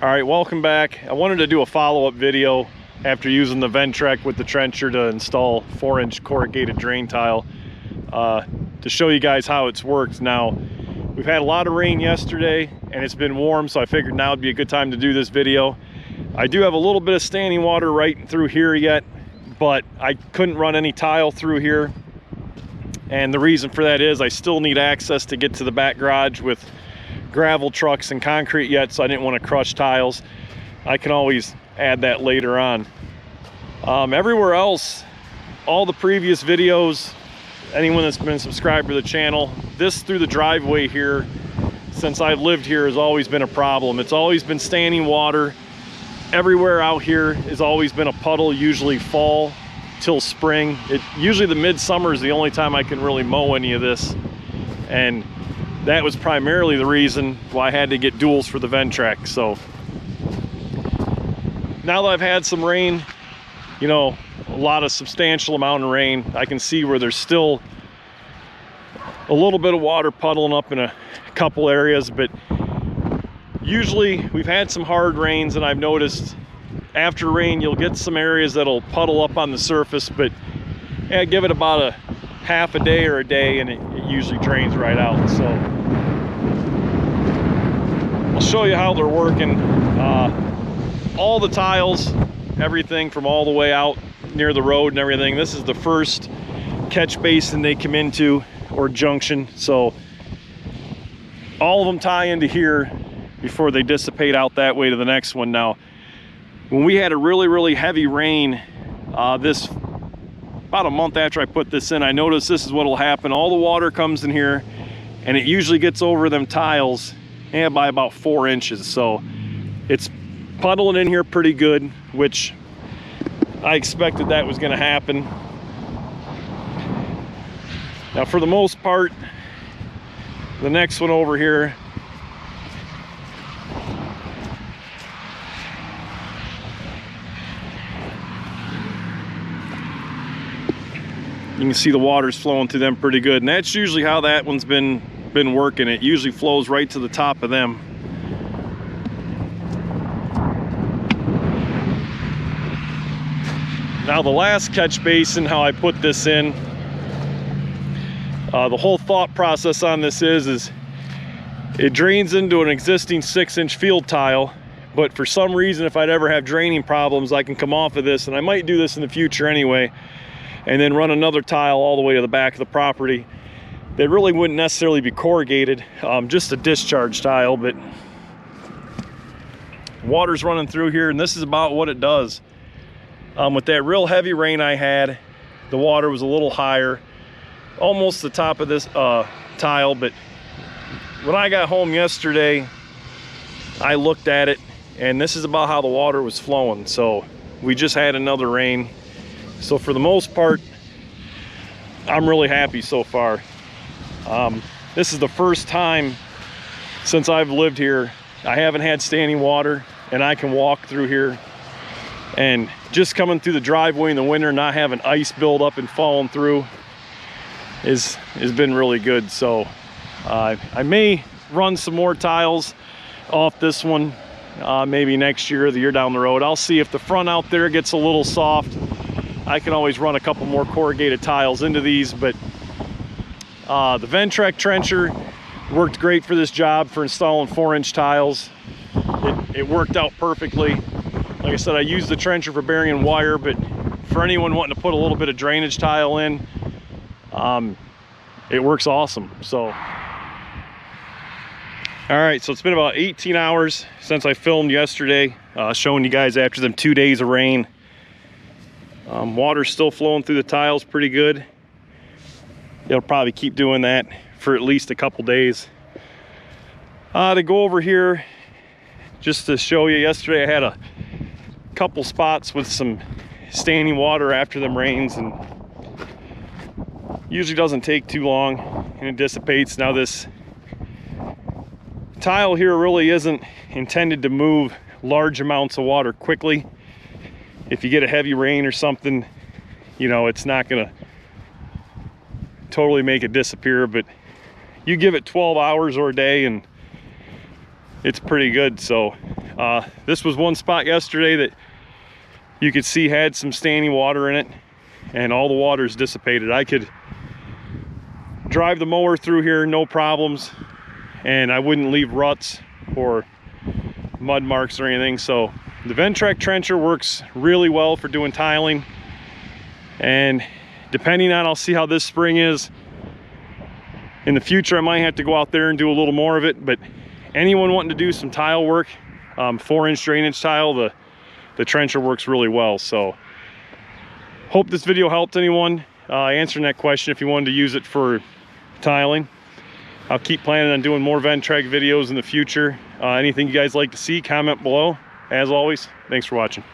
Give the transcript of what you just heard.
All right, welcome back. I wanted to do a follow-up video after using the Ventrac with the trencher to install 4-inch corrugated drain tile to show you guys how it's worked. Now, we've had a lot of rain yesterday and it's been warm, so I figured now would be a good time to do this video. I do have a little bit of standing water right through here yet, but I couldn't run any tile through here. And the reason for that is I still need access to get to the back garage with gravel trucks and concrete yet, so I didn't want to crush tiles. I can always add that later on. Everywhere else, all the previous videos, anyone that's been subscribed to the channel, this through the driveway here, since I've lived here, has always been a problem. It's always been standing water. Everywhere out here has always been a puddle, usually fall till spring. Usually the midsummer is the only time I can really mow any of this, and that was primarily the reason why I had to get duals for the Ventrac. So now that I've had some rain, you know, a substantial amount of rain, I can see where there's still a little bit of water puddling up in a couple areas, but usually we've had some hard rains, and I've noticed after rain you'll get some areas that'll puddle up on the surface, but yeah, give it about a half a day or a day and it usually drains right out. So I'll show you how they're working. All the tiles, everything from all the way out near the road and everything, this is the first catch basin they come into, or junction, so all of them tie into here before they dissipate out that way to the next one. Now, when we had a really heavy rain this about a month after I put this in, I noticed this is what will happen. All the water comes in here and it usually gets over them tiles by about 4 inches. So it's puddling in here pretty good, which I expected that was going to happen. Now, for the most part, the next one over here, you can see the water's flowing through them pretty good, and that's usually how that one's been working. It usually flows right to the top of them. Now, the last catch basin, how I put this in, the whole thought process on this is it drains into an existing 6-inch field tile, but for some reason, if I'd ever have draining problems, I can come off of this, and I might do this in the future anyway, and then run another tile all the way to the back of the property. They really wouldn't necessarily be corrugated, just a discharge tile, but water's running through here, and this is about what it does. With that real heavy rain I had, the water was a little higher, almost the top of this tile, but when I got home yesterday, I looked at it, and this is about how the water was flowing. So we just had another rain. So for the most part, I'm really happy so far. This is the first time since I've lived here I haven't had standing water, and I can walk through here. And just coming through the driveway in the winter, not having ice build up and falling through has been really good. So I may run some more tiles off this one maybe next year or the year down the road. I'll see if the front out there gets a little soft. I can always run a couple more corrugated tiles into these, but the Ventrac Trencher worked great for this job for installing 4-inch tiles. It worked out perfectly. Like I said, I used the trencher for burying wire, but for anyone wanting to put a little bit of drainage tile in, it works awesome. So, all right, so it's been about 18 hours since I filmed yesterday, showing you guys after them 2 days of rain. Water's still flowing through the tiles pretty good. It'll probably keep doing that for at least a couple days. To go over here, just to show you, yesterday I had a couple spots with some standing water after them rains, and usually doesn't take too long and it dissipates. Now, this tile here really isn't intended to move large amounts of water quickly. If you get a heavy rain or something, you know, it's not gonna totally make it disappear, but you give it 12 hours or a day and it's pretty good. So this was one spot yesterday that you could see had some standing water in it, and all the water's dissipated. I could drive the mower through here, no problems, and I wouldn't leave ruts or mud marks or anything. So the Ventrac Trencher works really well for doing tiling, and depending on, I'll see how this spring is. In the future, I might have to go out there and do a little more of it, but anyone wanting to do some tile work, 4-inch drainage tile, the trencher works really well. So hope this video helped anyone answering that question if you wanted to use it for tiling. I'll keep planning on doing more Ventrac videos in the future. Anything you guys like to see, comment below. As always, thanks for watching.